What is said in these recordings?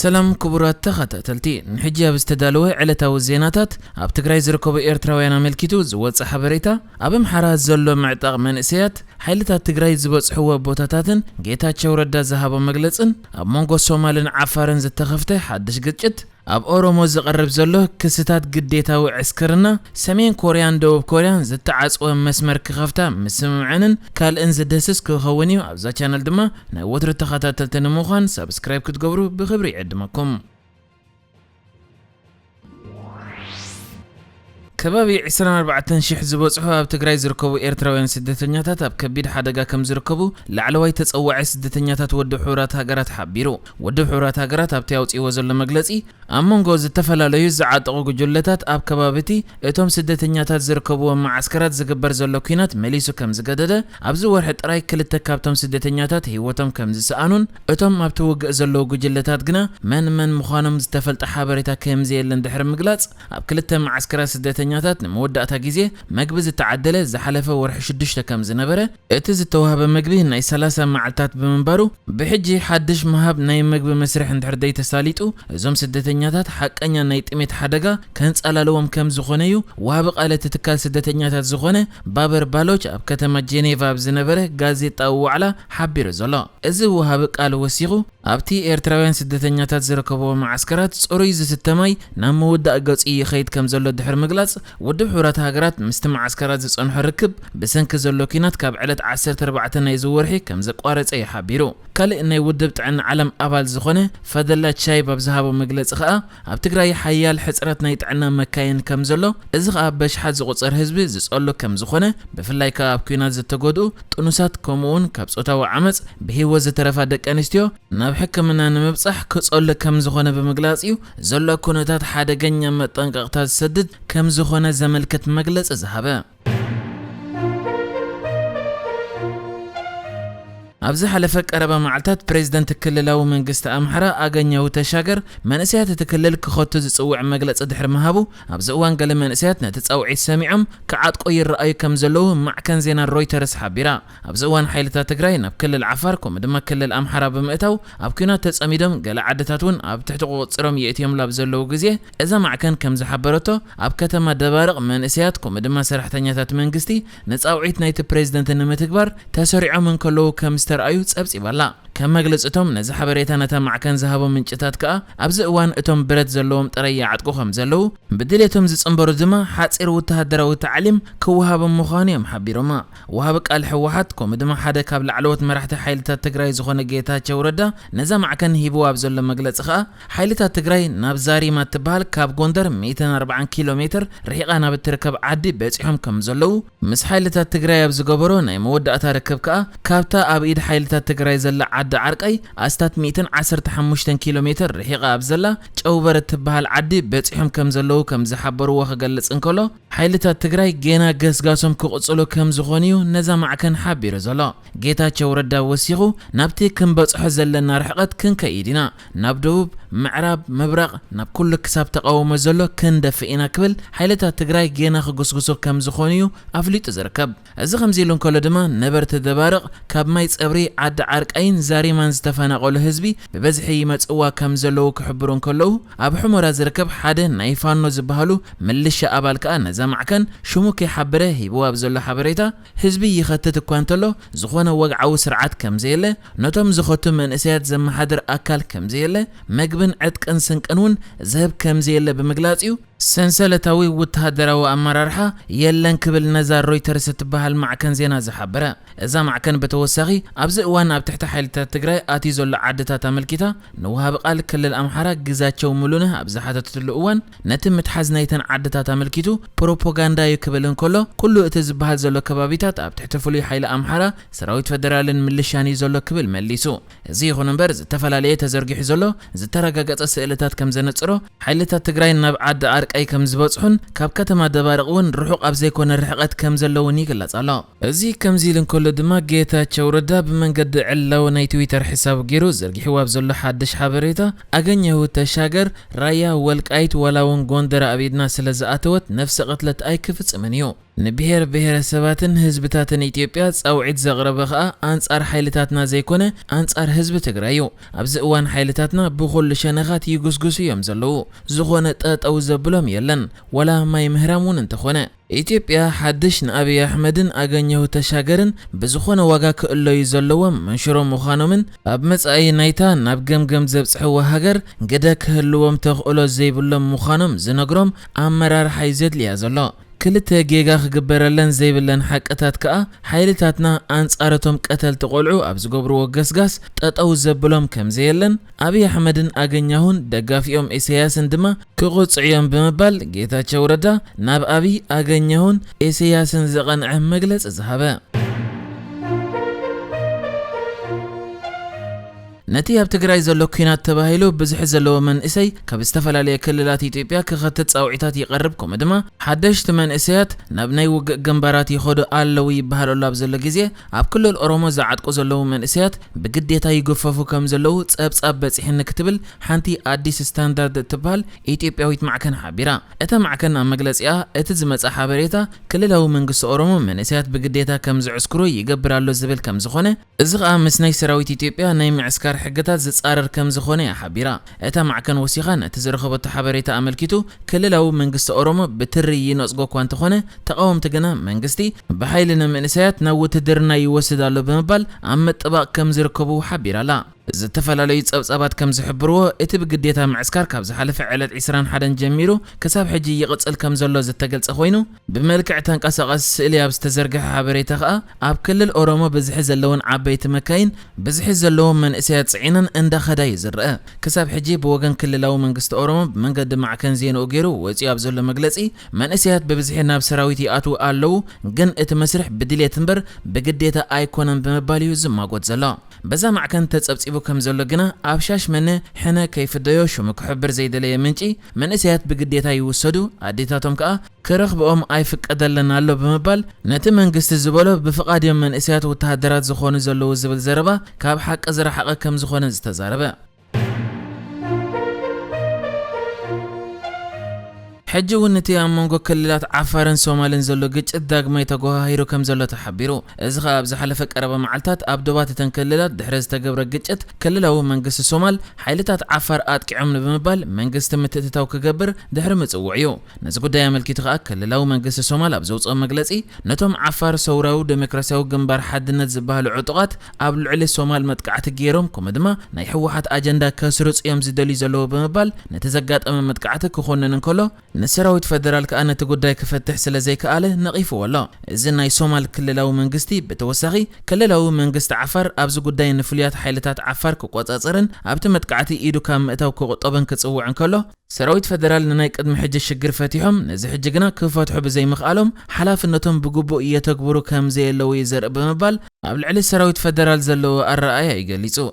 سلام كبرات تخاتلتي نحجي بستدالوه علتاو الزيناتات اب تግራይ ዝርከቡ ኤርትራውያን አመልኪቱ ዝወጽ ሓበሬታ ኣብ ምሓራት ዘሎ ምዕጣቕ መንእሰያት ሓይልታት ትግራይ ዝበጽሕዎ ቦታታትን ጌታቸው ረዳ ዝሃቦ መግለጽን ኣብ መንጎ ሶማልን ዓፋርን ዝተኸፍተ ሓድሽ ግጭት ኣብ ኦሮሞ ዝቀርብ ዘሎ ክስታት ግዴታዊ ዕስክርና ሰሜን ኮሪያን ደቡብ ኮሪያን ዝተዓጽወ መስመር ክኸፍታ ምስምምዕንን ካልእን ዝደስስ ክኸውን እዩ። ኣብዛ ቻነል ድማ ናይ ወትሪ ተኸታተልቲ ንምዃን ሰብስክራይብ ክትገብሩ ብኽብሪ ይዕድመኩም። ከባቢ 24000 ዝበጽሑ ኣብ ትግራይ ዝርከቡ ኤርትራውያን ስደተኛታት ኣብ ከቢድ ሓደጋ ከም ዝርከቡ ላዕለዋይ ተጸዋዒ ስደተኛታት ወድብ ሕብራት ሃገራት ሓቢሩ። ወድብ ሕብራት ሃገራት ኣብቲ ኣውጽኢዎ ዘሎ መግለጺ ኣብ መንጎ ዝተፈላለዩ ዝዓጠቑ ጉጅለታት ኣብ ከባቢቲ እቶም ስደተኛታት ዝርከብዎም ማዓስከራት ዝግበር ዘሎ ኩናት መሊሱ ከም ዝገደደ ኣብዚ ወርሒ ጥራይ ክልተ ካብቶም ስደተኛታት ህይወቶም ከም ዝሰኣኑን እቶም ኣብቲ ውግእ ዘለዉ ጉጅለታት ግና መን ምዃኖም ዝተፈልጠ ሓበሬታ ከም ዘየለን ድሕሪ ምግላጽ ኣብ ክልተ ማዓስከራት ስደተኛታት ንመወዳእታ ግዜ መግቢ ዝተዓደለ ዝሓለፈ ወርሒ 6 ከም ዝነበረ እቲ ዝተዋሃበ መግቢ ናይ 30 መዓልታት ብምንባሩ ብሕጂ ሓድሽ መሃብ ናይ መግቢ መስርሕ እንድሕር ተሳሊጡ እዞም ስደተኛታት ሓቀኛ ናይ ጥሜት ሓደጋ ከንጸላለዎም ከም ዝኾነ እዩ ወሃቢ ቃለት ትካል ስደተኛታት ዝኾነ ባበር ባሎች ኣብ ከተማ ጄኔቫ ዝነበረ ጋዜጣዊ ዋዕላ ሓቢሩ ዘሎ። እዚ ወሃቢ ቃል ወሲኹ ኣብቲ ኤርትራውያን ስደተኛታት ዝርከብዎ ማዓስከራት ጽሩይ ዝስተማይ ናብ መወዳእ ገጽ ይኸይድ ከም ዘሎ ድሕሪ ምግላጽ ወድብ ሕብራት ሃገራት ምስቲ ማዓስከራት ዝጸንሖ ርክብ ብሰንኪ ዘሎ ኩናት ካብ ዕለት 14 ናይ ዝወርሒ ከም ዘቋረጸ ይሓቢሩ። ካልእ ናይ ውድብ ጥዕና ዓለም ኣባል ዝኾነ ፈደላ ቻይ ብዝሃቦ መግለጺ ኸኣ ኣብ ትግራይ ሓያል ሕጽረት ናይ ጥዕና መካየን ከም ዘሎ እዚ ኸኣ በሽሓት ዝቝጸር ህዝቢ ዝጸሎ ከም ዝኾነ ብፍላይ ከዓ ኣብ ኩናት ዝተጎድኡ ጥኑሳት ከምኡውን ካብ ጾታዊ ዓመጽ ብህይወት ዝተረፋ ደቂ ኣንስትዮ ናብ ሕክምና ንምብጻሕ ክጸሎ ከም ዝኾነ ብምግላጽ እዩ ዘሎ ኩነታት ሓደገኛ መጠንቀቕታት ዝሰድድ ከም ዝኾነ ዘመልክት መግለጺ ዝሃበ። ኣብዚ ሓለፈ ቀረባ መዓልታት ፕሬዝዳንት ክልላዊ መንግስቲ ኣምሓራ ኣገኘሁ ተሻገር መንእሰያት ትክልል ክኸቱ ዝጽውዕ መግለጺ ድሕሪ መሃቡ ኣብዚ እዋን ገለ መንእሰያት ነቲ ጻውዒት ሰሚዖም ክዓጥቆ ይረኣዩ ከም ዘለዉ ማዕከን ዜና ሮይተርስ ሓቢራ። ኣብዚ እዋን ሓይልታት ትግራይ ናብ ክልል ዓፋር ከምኡ ድማ ክልል ኣምሓራ ብምእታው ኣብ ኩናት ተጸሚዶም ገለ ዓድታት እውን ኣብ ትሕቲ ቁጽሮም የእትዮም ላብ ዘለዉ ግዜ እዛ ማዕከን ከም ዝሓበረቶ ኣብ ከተማ ደባርቕ መንእሰያት ከምኡ ድማ ሰራሕተኛታት መንግስቲ ንጻውዒት ናይቲ ፕሬዝዳንት ንምትግባር ተሰሪዖም እንከለዉ ከም ተራእዩ ጸብጺባላ። ከም መግለጽቶም ነዚ ሓበሬታ ነታ ማዕከን ዝሃቦ ምንጭታት ከዓ ኣብዚ እዋን እቶም ብረት ዘለዎም ጥራይ ይዓጥቁ ከም ዘለዉ ብድሌቶም ዝጽንበሩ ድማ ሓጺር ወተሃደራዊ ተዕሊም ክወሃቦም ምዃኑ እዮም ሓቢሮማ። ወሃቢ ቃል ሕወሓት ከምኡ ድማ ሓደ ካብ ላዕለዎት መራሕቲ ሓይልታት ትግራይ ዝኾነ ጌታቸው ረዳ ነዛ ማዕከን ሂብዋ ኣብ ዘሎ መግለጺ ከዓ ሓይልታት ትግራይ ናብ ዛሪማ ትበሃል ካብ ጎንደር 140 ኪሎ ሜትር ርሒቓ ናብ እትርከብ ዓዲ በጺሖም ከም ዘለዉ ምስ ሓይልታት ትግራይ ኣብ ዝገበሮ ናይ መወዳእታ ርክብ ከዓ ካብታ ኣብ ኢድ ሓይልታት ትግራይ ዘላ ዓዲ ዓርቀይ ኣስታት 115 ኪሎ ሜትር ርሒቓ ኣብ ዘላ ጨውበር ትበሃል ዓዲ በጺሖም ከም ዘለዉ ከም ዝሓበርዎ ክገልጽ እንከሎ ሓይልታት ትግራይ ገና ገስጋሶም ክቕጽሉ ከም ዝኾኑ እዩ ነዛ ማዕከን ሓቢሩ ዘሎ። ጌታቸው ረዳ ወሲኹ ናብቲ ክንበጽሖ ዘለና ርሕቐት ክንከይድ ኢና ናብ ደቡብ ምዕራብ ምብራቕ ናብ ኩሉ ክሳብ ተቃውሞ ዘሎ ክንደፍእ ኢና ክብል ሓይልታት ትግራይ ገና ክጉስጉሱ ከም ዝኾኑ እዩ ኣፍሊጡ ዝርከብ። እዚ ከምዚ ኢሉ እንከሎ ድማ ነበርቲ ደባርቕ ካብ ማይ ጸብሪ ዓዲ ዓርቃይን ዛሪማን ዝተፈናቐሉ ህዝቢ ብበዝሒ ይመጽዋ ከም ዘለዉ ክሕብሩ እንከለዉ ኣብ ሕሞራ ዝርከብ ሓደ ናይ ፋኖ ዝበሃሉ ምልሻ ኣባል ከዓ ነዛ ማዕከን ሽሙ ከይሓበረ ሂብዋ ኣብ ዘሎ ሓበሬታ ህዝቢ ይኸትት እኳ እንተሎ ዝኾነ ወግዓዊ ስርዓት ከም ዘየለ ነቶም ዝኸቱ መንእሰያት ዘመሓድር ኣካል ከም ዘየለ መግብን ዕጥቅን ስንቅን እውን ዝህብ ከም ዘየለ ብምግላጽ እዩ ሰንሰለታዊ ወተሃደራዊ ኣመራርሓ የለን ክብል ነዛ ሮይተርስ ትበሃል ማዕከን ዜና ዝሓበረ። እዛ ማዕከን በተወሳኺ ኣብዚ እዋን ኣብ ትሕቲ ሓይልታት ትግራይ ኣትዩ ዘሎ ዓድታት ኣመልኪታ ንወሃቢ ቃል ክልል ኣምሓራ ግዛቸው ሙሉነህ ኣብ ዝሓተትሉ እዋን ነቲ ምትሓዝ ናይተን ዓድታት ኣመልኪቱ ፕሮፓጋንዳ ይክብል እንከሎ ኩሉ እቲ ዝበሃል ዘሎ ከባቢታት ኣብ ትሕቲ ፍሉይ ሓይሊ ኣምሓራ ሰራዊት ፌደራልን ምልሻን እዩ ዘሎ ክብል መሊሱ። እዚ ይኹን እምበር ዝተፈላለየ ተዘርጊሑ ዘሎ ዝተረጋገጸ ስእልታት ከም ዘነጽሮ ሓይልታት ትግራይ ናብ ዓዲ ዓርቃይ ከም ዝበጽሑን ካብ ከተማ ደባርቕ እውን ርሑቕ ኣብ ዘይኮነ ርሕቐት ከም ዘለውን ይግለጽ ኣሎ። እዚ ከምዚ ኢሉ እንከሎ ድማ ጌታቸው ረዳ ብመንገዲ ዕላው ናይ ትዊተር ሒሳቡ ገይሩ ዘርጊሕዋ ኣብ ዘሎ ሓድሽ ሓበሬታ ኣገኘሁ ተሻገር ራያ ወልቃይት ወላውን ጎንደር ኣብ ኢድና ስለ ዝኣተወት ነፍሲ ቅትለት ኣይክፍጽምን እዩ ንብሔር ብሔረሰባትን ህዝብታትን ኢትዮጵያ ጻውዒት ዘቕረበ ኸኣ አንጻር ሓይልታትና ዘይኮነ አንጻር ህዝቢ ትግራይ እዩ። ኣብዚ እዋን ሓይልታትና ብኹሉ ሸነኻት ይጉስጉሱ እዮም ዘለዉ። ዝኾነ ጠጠው ዘብሎም የለን ወላ ማይ ምህራም እውን እንተኾነ ኢትዮጵያ ሓድሽ ንአብይ አሕመድን አገኘሁ ተሻገርን ብዝኾነ ዋጋ ክእለዩ ዘለዎም መንሽሮም ምዃኖምን ኣብ መጻኢ ናይታ ናብ ገምገም ዘብጽሕዎ ሃገር ገደ ክህልዎም ተኽእሎ ዘይብሎም ምዃኖም ዝነግሮም ኣመራርሓ ዘድልያ ዘሎ ክልተ ጌጋ ክግበረለን ዘይብለን ሓቀታት ከኣ ሓይልታትና አንጻረቶም ቀተልቲ ቆልዑ ኣብ ዝገብርዎ ገስጋስ ጠጠው ዘብሎም ከምዘየለን አብይ አሕመድን አገኘሁን ደጋፊኦም ኢሳያስን ድማ ክቁጽዕዮም ብምባል ጌታቸው ረዳ ናብ አብይ አገኘሁን ኢሳያስን ዘቐንዐ መግለጽ ዝሃበ ነቲ ኣብ ትግራይ ዘሎ ኩናት ተባሂሉ ብዙሕ ዘለዎ መንእሰይ ካብ ዝተፈላለዩ ክልላት ኢትዮጵያ ክኸትት ጻውዒታት ይቐርብ ከምኡ ድማ ሓደሽቲ መንእሰያት ናብ ናይ ውግእ ግንባራት ይኸዱ ኣለዉ ይበሃሉ ኣብ ዘሎ ግዜ ኣብ ክልል ኦሮሞ ዝዓጥቁ ዘለዉ መንእሰያት ብግዴታ ይገፈፉ ከም ዘለዉ ጸብጻብ በፂሕኒ ክትብል ሓንቲ ኣዲስ ስታንዳርድ እትበሃል ኢትዮጵያዊት ማዕከን ሓቢራ እታ ማዕከን ኣብ መግለጺኣ እቲ ዝመጻ ሓበሬታ ክልላዊ መንግስቲ ኦሮሞ መንእሰያት ብግዴታ ከም ዝዕስክሩ ይገብር ኣሎ ዝብል ከም ዝኾነ እዚ ኸኣ ምስ ናይ ሰራዊት ኢትዮጵያ ናይ ምዕስካር ሕግታት ዝጻረር ከም ዝኾነ ሓቢራ እታ ማዕከን ወሲኻ ነቲ ዝረኸበቶ ሓበሬታ ኣመልኪቱ ክልላዊ መንግስቲ ኦሮሞ ብትሪ ይነጽጎ እኳ እንተኾነ ተቃወምቲ ግና መንግስቲ ብሓይሊ ንመንእሰያት ናብ ውትድርና ይወስድ ኣሎ ብምባል ኣብ ምጥባቕ ከም ዝርከቡ ሓቢራላ ዝተፈላለዩ ጸብጻባት ከም ዝሕብርዎ እቲ ብግዴታ ምዕስካር ካብ ዝሓለፈ ዕለት 21 ጀሚሩ ክሳብ ሕጂ ይቕጽል ከም ዘሎ ዝተገልጸ ኮይኑ ብመልክዕ ተንቀሳቓሲ ስእሊ ኣብ ዝተዘርግሐ ሓበሬታ ኸኣ ኣብ ክልል ኦሮሞ ብዝሒ ዘለውን ዓበይቲ መካይን ብዝሒ ዘለዎም መንእሰያት ጽዒነን እንዳኸዳ ይዝርአ ክሳብ ሕጂ ብወገን ክልላዊ መንግስቲ ኦሮሞ ብመንገዲ ማዕከን ዜንኡ ገይሩ ወፂኡ ኣብ ዘሎ መግለጺ መንእሰያት ብብዝሒ ናብ ሰራዊት ይኣትዉ ኣለዉ ግን እቲ መስርሕ ብድሌት እምበር ብግዴታ ኣይኮነን ብምባል እዩ ዝማጎት ዘሎ በዛ ማዕከን ተጸብጺቡ ከም ዘሎ ግና ኣብ ሻሽመነ ሕነ ከይፍደዮ ሽሙ ክሕብር ዘይደለየ ምንጪ መንእሰያት ብግዴታ ይውሰዱ ኣዴታቶም ከኣ ክረኽብኦም ኣይፍቀደለን ኣሎ ብምባል ነቲ መንግስቲ ዝበሎ ብፍቓድዮም መንእሰያት ወተሃደራት ዝኾኑ ዘለዉ ዝብል ዘረባ ካብ ሓቂ ዝረሓቐ ከም ዝኾነ ዝተዛረበ ሕጂ እውን እቲ ኣብ መንጎ ክልላት ዓፋርን ሶማልን ዘሎ ግጭት ዳግማይ ተጓሂሩ ከም ዘሎ ተሓቢሩ እዚ ኸኣ ኣብ ዝሓለፈ ቀረበ መዓልታት ኣብ ዶባት እተን ክልላት ድሕሪ ዝተገብረ ግጭት ክልላዊ መንግስቲ ሶማል ሓይልታት ዓፋር ኣጥቂዖም ብምባል መንግስቲ ምትእትታው ክገብር ድሕሪ ምጽውዕ እዩ ነዚ ጉዳይ ኣመልኪቱ ኸኣ ክልላዊ መንግስቲ ሶማል ኣብ ዘውፅኦ መግለጺ ነቶም ዓፋር ሰውራዊ ዴሞክራሲያዊ ግንባር ሓድነት ዝበሃሉ ዕጡቓት ኣብ ልዕሊ ሶማል መጥቃዕቲ ገይሮም ከምኡ ድማ ናይ ሕወሓት ኣጀንዳ ከስርጹ እዮም ዝደልዩ ዘለዉ ብምባል ነቲ ዘጋጠመ መጥቃዕቲ ክኾንን እንከሎ ንሰራዊት ፌደራል ከኣ ነቲ ጉዳይ ክፈትሕ ስለ ዘይከኣለ ነቒፉ ኣሎ እዚ ናይ ሶማል ክልላዊ መንግስቲ ብተወሳኺ ክልላዊ መንግስቲ ዓፋር ኣብዚ ጉዳይ ንፍሉያት ሓይልታት ዓፋር ክቆጻጸርን ኣብቲ መጥቃዕቲ ኢዱ ካብ ምእታው ክቁጠብን ክጽውዕ እንከሎ ሰራዊት ፌደራል ንናይ ቅድሚ ሕጂ ሽግር ፈቲሖም ነዚ ሕጂ ግና ክፈትሑ ብዘይምኽኣሎም ሓላፍነቶም ብግቡእ እየተግብሩ ከም ዘየለዉ ይዘርእ ብምባል ኣብ ልዕሊ ሰራዊት ፌደራል ዘለዎ ኣረኣእያ ይገሊጹ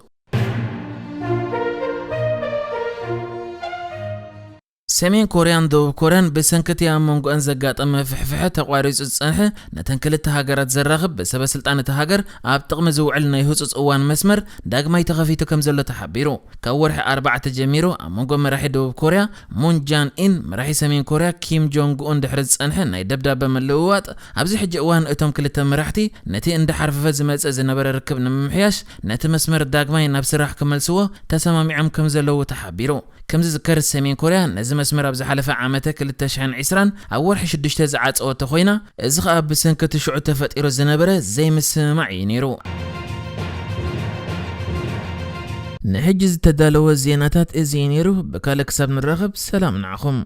ሰሜን ኮርያን ደቡብ ኮርያን ብሰንከቲ ኣብ መንጎአን ዘጋጠመ ፍሕፍሕ ተቋሪጹ ዝጸንሐ ነተን ክልተ ሃገራት ዘራኽብ ብሰበስልጣን እቲ ሃገር ኣብ ጥቕሚ ዝውዕል ናይ ህጹጽ እዋን መስመር ዳግማይ ተኸፊቱ ከም ዘሎ ተሓቢሩ ካብ ወርሒ 4 ጀሚሩ ኣብ መንጎ መራሒ ደቡብ ኮርያ ሙን ጃን ኢን መራሒ ሰሜን ኮርያ ኪም ጆንግ ኡን ድሕሪ ዝጸንሐ ናይ ደብዳበ መለዋወጥ ኣብዚ ሕጂ እዋን እቶም ክልተ መራሕቲ ነቲ እንዳሓርፈፈ ዝመጽእ ዝነበረ ርክብ ንምምሕያሽ ነቲ መስመር ዳግማይ ናብ ስራሕ ክመልስዎ ተሰማሚዖም ከም ዘለዉ ተሓቢሩ ከምዚ ዝከር ሰሜን ኮርያ ነዚ መስመር ኣብ ዝሓለፈ ዓመተ 2020 ኣብ ወርሒ 6 ዝዓጸወቶ ኮይና እዚ ኸኣ ብሰንከቲ ሽዑ ተፈጢሩ ዝነበረ ዘይምስማዕ እዩ ነይሩ ንሕጂ ዝተዳለወ ዜናታት እዚ ነይሩ ብካልእ ክሳብ ንራኸብ ሰላም ንዓኹም